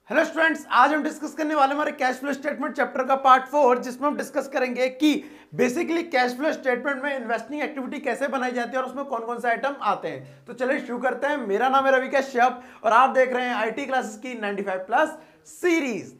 Hello students, आज हम discuss करने वाले हमारे कैश फ्लो स्टेटमेंट चैप्टर का पार्ट 4, जिसमें हम डिस्कस करेंगे कि बेसिकली कैश फ्लो स्टेटमेंट में इन्वेस्टिंग एक्टिविटी कैसे बनाई जाती है और उसमें कौन कौन से आइटम आते हैं। तो चलिए शुरू करते हैं। मेरा नाम है रवि कश्यप और आप देख रहे हैं आईटी क्लासेस की 95 प्लस सीरीज।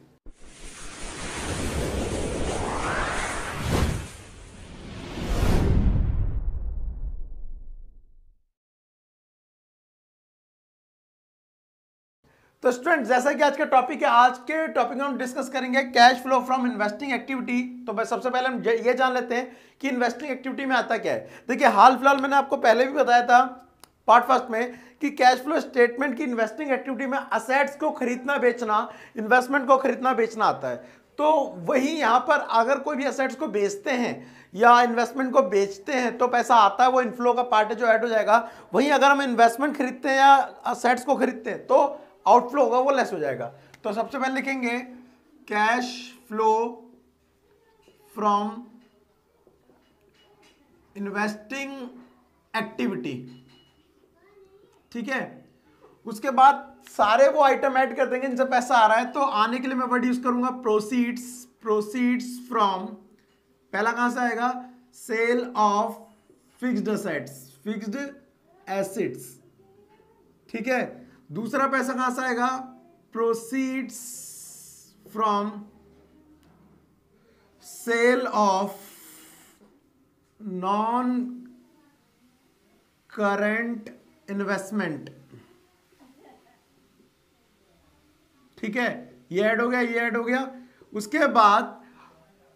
तो स्टूडेंट, जैसा कि आज का टॉपिक है, आज के टॉपिक में हम डिस्कस करेंगे cash flow from investing activity. तो बस सबसे पहले हम ये जान लेते हैं कि इन्वेस्टिंग एक्टिविटी में आता क्या है। देखिए, हाल फिलहाल मैंने आपको पहले भी बताया था पार्ट फर्स्ट में कि कैश फ्लो स्टेटमेंट की इन्वेस्टिंग एक्टिविटी में असेट्स को खरीदना बेचना, इन्वेस्टमेंट को खरीदना बेचना आता है। तो वही यहां पर अगर कोई भी असेट्स को बेचते हैं या इन्वेस्टमेंट को बेचते हैं तो पैसा आता है, वो इनफ्लो का पार्ट है जो ऐड हो जाएगा। वहीं अगर हम इन्वेस्टमेंट खरीदते हैं या असेट्स को खरीदते हैं तो आउटफ्लो होगा, वो लेस हो जाएगा। तो सबसे पहले लिखेंगे cash flow from investing activity. ठीक है, उसके बाद सारे वो आइटम ऐड कर देंगे जिनसे पैसा आ रहा है। तो आने के लिए मैं वर्ड यूज करूंगा प्रोसीड्स। प्रोसीड्स फ्रॉम, पहला कहां से आएगा? Sale of fixed assets, fixed assets. ठीक है, दूसरा पैसा कहां से आएगा? Proceeds from sale of non current investment. ठीक है, ये ऐड हो गया, ये ऐड हो गया। उसके बाद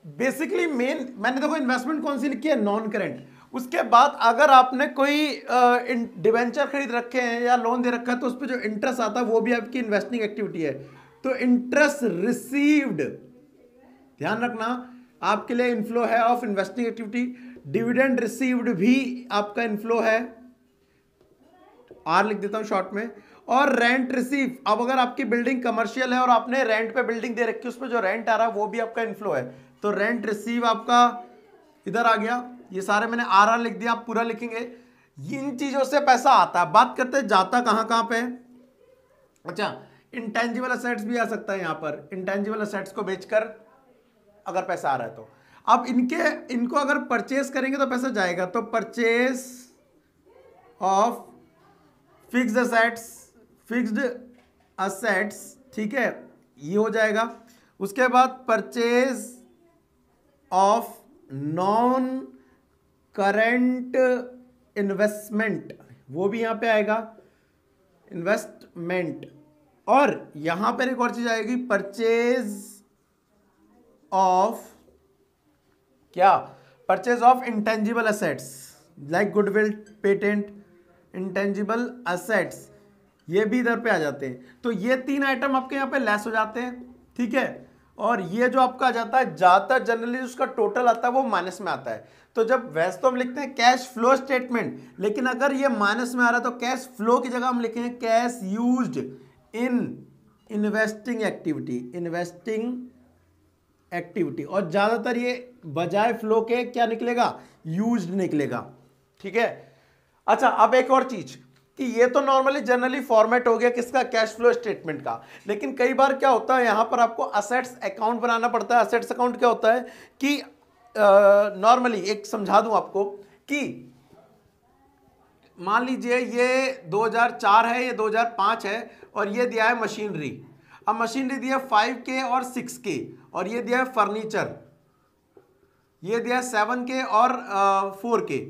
बेसिकली मेन मैंने देखो इन्वेस्टमेंट कौन सी लिखी है? Non current. उसके बाद अगर आपने कोई डिवेंचर खरीद रखे हैं या लोन दे रखा है तो उस पर जो इंटरेस्ट आता है वो भी आपकी इन्वेस्टिंग एक्टिविटी है। तो इंटरेस्ट रिसीव्ड, ध्यान रखना, आपके लिए इनफ्लो है of investing activity. Dividend received भी आपका इनफ्लो है, आर लिख देता हूं शॉर्ट में। और रेंट रिसीव, अब अगर आपकी बिल्डिंग कमर्शियल है और आपने रेंट पे बिल्डिंग दे रखी है, उस पर जो रेंट आ रहा है वो भी आपका इनफ्लो है। तो रेंट रिसीव आपका इधर आ गया। ये सारे मैंने आर लिख दिया, आप पूरा लिखेंगे। इन चीजों से पैसा आता है। बात करते हैं जाता कहां कहां पे। अच्छा, इंटेंजिबल असेट्स भी आ सकता है यहां पर। इंटेंजिबल असेट्स को बेचकर अगर पैसा आ रहा है तो अब इनको अगर परचेस करेंगे तो पैसा जाएगा। तो purchase of fixed assets, fixed assets, ठीक है, ये हो जाएगा। उसके बाद purchase of non current investment, वो भी यहां पे आएगा, इन्वेस्टमेंट। और यहां पर एक और चीज आएगी, परचेज ऑफ क्या? Purchase of intangible assets like goodwill, patent, intangible assets, ये भी इधर पे आ जाते हैं। तो ये तीन आइटम आपके यहां पे लेस हो जाते हैं। ठीक है, और ये जो आपका आ जाता है, ज्यादातर जनरली उसका टोटल आता है वो माइनस में आता है। तो जब वैसे तो हम लिखते हैं कैश फ्लो स्टेटमेंट, लेकिन अगर ये माइनस में आ रहा है तो कैश फ्लो की जगह हम लिखेंगे cash used in investing activity, investing activity. और ज्यादातर ये बजाय फ्लो के क्या निकलेगा? यूज्ड निकलेगा। ठीक है। अच्छा, अब एक और चीज कि ये तो नॉर्मली जनरली फॉर्मेट हो गया किसका? कैश फ्लो स्टेटमेंट का। लेकिन कई बार क्या होता है, यहां पर आपको असेट्स अकाउंट बनाना पड़ता है। असेट्स अकाउंट क्या होता है कि नॉर्मली एक समझा दूं आपको कि मान लीजिए ये 2004 है, ये 2005 है और ये दिया है मशीनरी। अब मशीनरी दिया 5K और 6K, और ये दिया है फर्नीचर, ये दिया है 7K और 4K।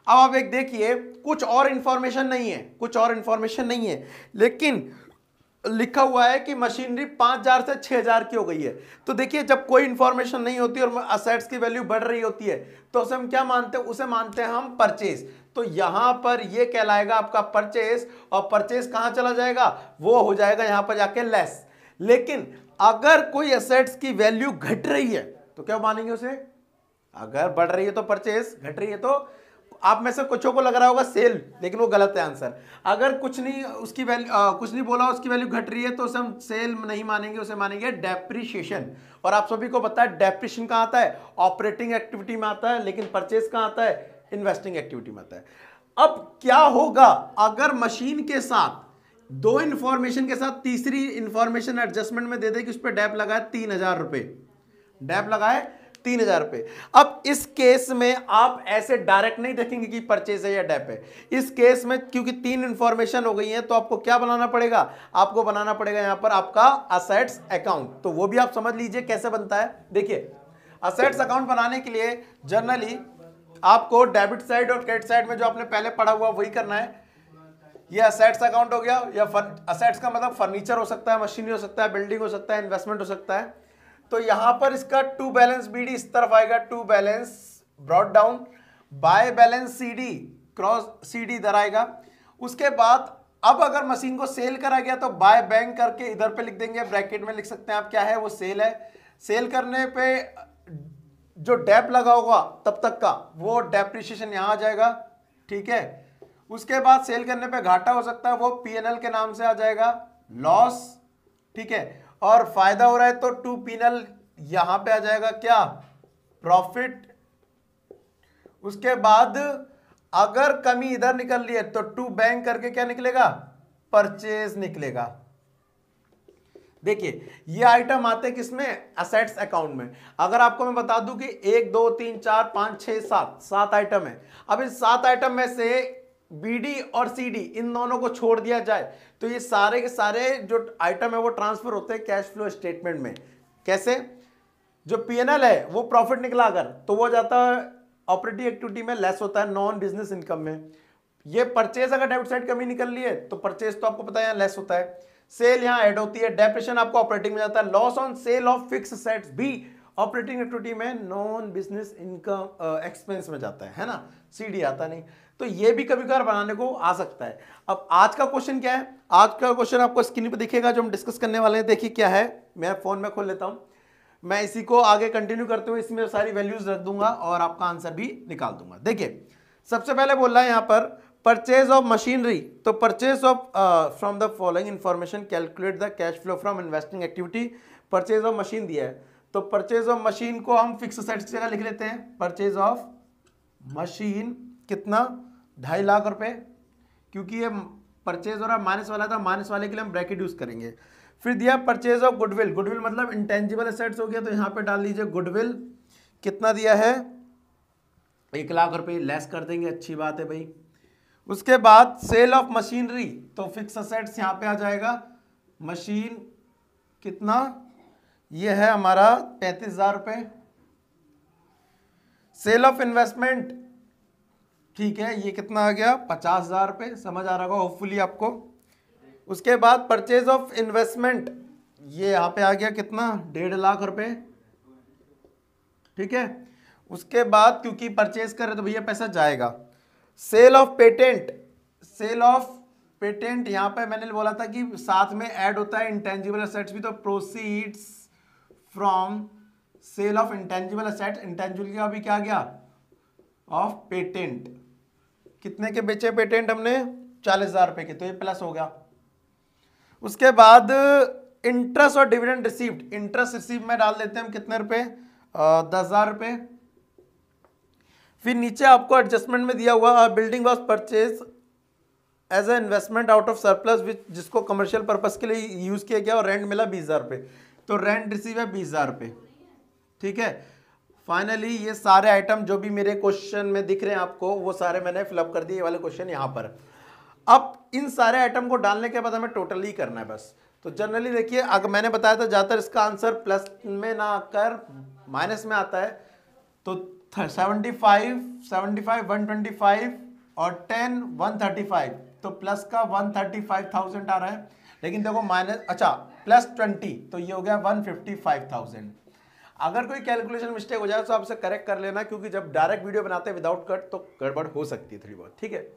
अब आप एक देखिए, कुछ और इंफॉर्मेशन नहीं है, कुछ और इंफॉर्मेशन नहीं है, लेकिन लिखा हुआ है कि मशीनरी 5000 से 6000 की हो गई है। तो देखिए, जब कोई इंफॉर्मेशन नहीं होती और असेट्स की वैल्यू बढ़ रही होती है तो उसे हम क्या मानते हैं? उसे मानते हैं हम परचेज। तो यहां पर ये कहलाएगा आपका परचेज, और परचेज कहां चला जाएगा? वो हो जाएगा यहां पर जाके लेस। लेकिन अगर कोई असेट्स की वैल्यू घट रही है तो क्या मानेंगे उसे? अगर बढ़ रही है तो परचेज, घट रही है तो आप में से कुछों को लग रहा होगा सेल, लेकिन वो गलत है आंसर। अगर कुछ नहीं उसकी वैल्यू कुछ नहीं बोला, उसकी वैल्यू घट रही है तो उसे हम सेल नहीं मानेंगे, उसे मानेंगे डेप्रिशिएशन। और आप सभी को पता है डेप्रिशिएशन कहां आता है? ऑपरेटिंग एक्टिविटी में आता है, लेकिन परचेज कहां आता है? इन्वेस्टिंग एक्टिविटी में आता है। अब क्या होगा अगर मशीन के साथ दो इंफॉर्मेशन के साथ तीसरी इंफॉर्मेशन एडजस्टमेंट में दे दे कि उस पर डैप लगाए 3,000 रुपए, डैप लगाए 3,000 रुपए। अब इस केस में आप ऐसे डायरेक्ट नहीं देखेंगे कि परचेज है या डैप है। इस केस में क्योंकि तीन इंफॉर्मेशन हो गई है तो आपको क्या बनाना पड़ेगा, आपको बनाना पड़ेगा यहां पर आपका असेट्स अकाउंट। तो वो भी आप समझ लीजिए कैसे बनता है। देखिए असेट्स अकाउंट बनाने के लिए जनरली आपको डेबिट साइड और क्रेडिट साइड में जो आपने पहले पढ़ा हुआ वही करना है। ये असेट्स अकाउंट हो गया, या असेट्स का मतलब फर्नीचर हो सकता है, मशीनरी हो सकता है, बिल्डिंग हो सकता है, इन्वेस्टमेंट हो सकता है। तो यहां पर इसका टू बैलेंस बीडी इस तरफ आएगा, to balance brought down, by balance CD cross CD इधर आएगा। उसके बाद अब अगर मशीन को सेल करा गया तो बाय बैंक करके इधर पे लिख देंगे, ब्रैकेट में लिख सकते हैं आप क्या है वो सेल है। सेल करने पे जो डेप लगा होगा तब तक का वो डेप्रिसिएशन यहां आ जाएगा, ठीक है। उसके बाद सेल करने पे घाटा हो सकता है वो पीएनएल के नाम से आ जाएगा, लॉस, ठीक है। और फायदा हो रहा है तो टू पीएनएल यहां पे आ जाएगा क्या, प्रॉफिट। उसके बाद अगर कमी इधर निकल रही है तो टू बैंक करके क्या निकलेगा, परचेज निकलेगा। देखिए ये आइटम आते हैं किसमें, असेट्स अकाउंट में। अगर आपको मैं बता दूं कि 1 2 3 4 5 6 7 आइटम है। अब इस 7 आइटम में से बीडी और सीडी इन दोनों को छोड़ दिया जाए तो ये सारे के सारे जो आइटम है वो ट्रांसफर होते हैं कैश फ्लो स्टेटमेंट में। कैसे, जो पीएनएल है वो प्रॉफिट निकला अगर तो वो जाता है ऑपरेटिंग एक्टिविटी में, लेस होता है नॉन बिजनेस इनकम में। ये परचेज अगर डेबिट साइड कमी निकल रही है तो परचेज तो आपको पता है लेस होता है, सेल यहां ऐड होती है, डेप्रेशन आपको ऑपरेटिंग में जाता है, loss on sale of fix assets भी ऑपरेटिंग एक्टिविटी में नॉन बिजनेस इनकम एक्सपेंस में जाता है ना, सीडी आता नहीं। तो ये भी कभी कभार बनाने को आ सकता है। अब आज का क्वेश्चन क्या है, आज का क्वेश्चन आपको स्क्रीन पे दिखेगा जो हम डिस्कस करने वाले हैं। देखिए क्या है, मैं फोन में खोल लेता हूं, मैं इसी को आगे कंटिन्यू करते हुए इसमें सारी वैल्यूज रख दूंगा और आपका आंसर भी निकाल दूंगा। देखिए सबसे पहले बोल रहा है यहां पर परचेज ऑफ मशीनरी, तो purchase of from the following information calculate the cash flow from investing activity. Purchase of machine दिया है तो परचेज ऑफ मशीन को हम फिक्स एसेट्स की जगह लिख लेते हैं। परचेज ऑफ मशीन कितना, 2.5 लाख रुपए, क्योंकि ये परचेज हो रहा माइनस वाला था, माइनस वाले के लिए हम ब्रैकेट यूज करेंगे। फिर दिया परचेज ऑफ गुडविल, गुडविल मतलब इंटेंजिबल एसेट्स हो गया तो यहां पे डाल लीजिए गुडविल, कितना दिया है 1 लाख रुपए, लेस कर देंगे, अच्छी बात है भाई। उसके बाद सेल ऑफ मशीनरी तो फिक्स एसेट्स यहां पे आ जाएगा, मशीन कितना, ये है हमारा 35,000 रुपए। सेल ऑफ इन्वेस्टमेंट, ठीक है, ये कितना आ गया 50,000 रुपए, समझ आ रहा होगा होपफुली आपको। उसके बाद परचेज ऑफ इन्वेस्टमेंट ये यहां पे आ गया कितना 1.5 लाख रुपए, ठीक है। उसके बाद क्योंकि परचेज कर रहे तो भैया पैसा जाएगा। Sale of patent, sale of patent यहां पे मैंने बोला था कि साथ में ऐड होता है इंटेंजिबल एसेट्स भी, तो proceeds from sale of intangible assets, intangible का भी क्या गया ऑफ पेटेंट, कितने के बेचे पेटेंट हमने 40,000 रुपए के, तो ये प्लस हो गया। उसके बाद इंटरेस्ट और डिविडेंड रिसीव्ड, इंटरेस्ट रिसीव में डाल देते हैं हम कितने रुपए 10,000 रुपए। फिर नीचे आपको एडजस्टमेंट में दिया हुआ building was purchase as a investment out of surplus जिसको कमर्शियल पर्पस के लिए यूज किया गया और रेंट मिला 20,000 रुपए, तो रेंट रिसीव है 20,000 रुपए, ठीक है। फाइनली ये सारे आइटम जो भी मेरे क्वेश्चन में दिख रहे हैं आपको वो सारे मैंने फिलअप कर दिए, ये वाले क्वेश्चन यहाँ पर। अब इन सारे आइटम को डालने के बाद हमें टोटली करना है बस। तो जनरली देखिए अगर मैंने बताया था ज़्यादातर इसका आंसर प्लस में ना आकर माइनस में आता है, तो 75 125 और 10 135, तो प्लस का 135,000 आ रहा है। लेकिन देखो माइनस, अच्छा प्लस 20 तो ये हो गया 155,000। अगर कोई कैलकुलेशन मिस्टेक हो जाए तो आप इसे करेक्ट कर लेना, क्योंकि जब डायरेक्ट वीडियो बनाते हैं विदाउट कट तो गड़बड़ हो सकती है थोड़ी बहुत, ठीक है।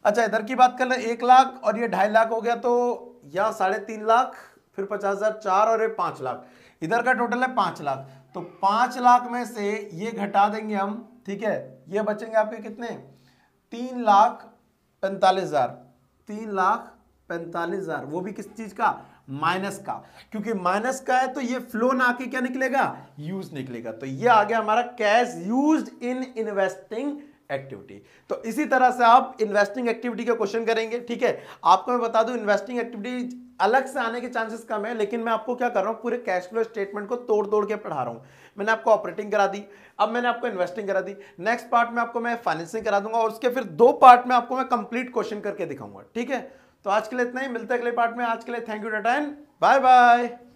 अच्छा इधर की बात कर ले 1 लाख और ये 2.5 लाख हो गया, तो यहाँ 3.5 लाख, फिर 50,000 4 और ये 5 लाख, इधर का टोटल है 5 लाख। तो 5 लाख में से ये घटा देंगे हम, ठीक है, ये बचेंगे आपके कितने 3,45,000, 3,45,000, वो भी किस चीज का माइनस का, क्योंकि माइनस का है तो ये फ्लो ना आके क्या निकलेगा यूज निकलेगा। तो ये आ गया हमारा cash used in investing activity. तो इसी तरह से आप इन्वेस्टिंग एक्टिविटी के क्वेश्चन करेंगे। ठीक है, आपको मैं बता दूं इन्वेस्टिंग एक्टिविटी अलग से आने के चांसेस कम है, लेकिन मैं आपको क्या कर रहा हूं, पूरे कैश फ्लो स्टेटमेंट को तोड़ तोड़ के पढ़ा रहा हूं। मैंने आपको ऑपरेटिंग करा दी, अब मैंने आपको इन्वेस्टिंग करा दी, नेक्स्ट पार्ट में आपको मैं फाइनेंसिंग करा दूंगा, और उसके फिर 2 पार्ट में आपको मैं कंप्लीट क्वेश्चन करके दिखाऊंगा। ठीक है, तो आज के लिए इतना ही, मिलते हैं अगले पार्ट में। आज के लिए thank you tata and bye bye.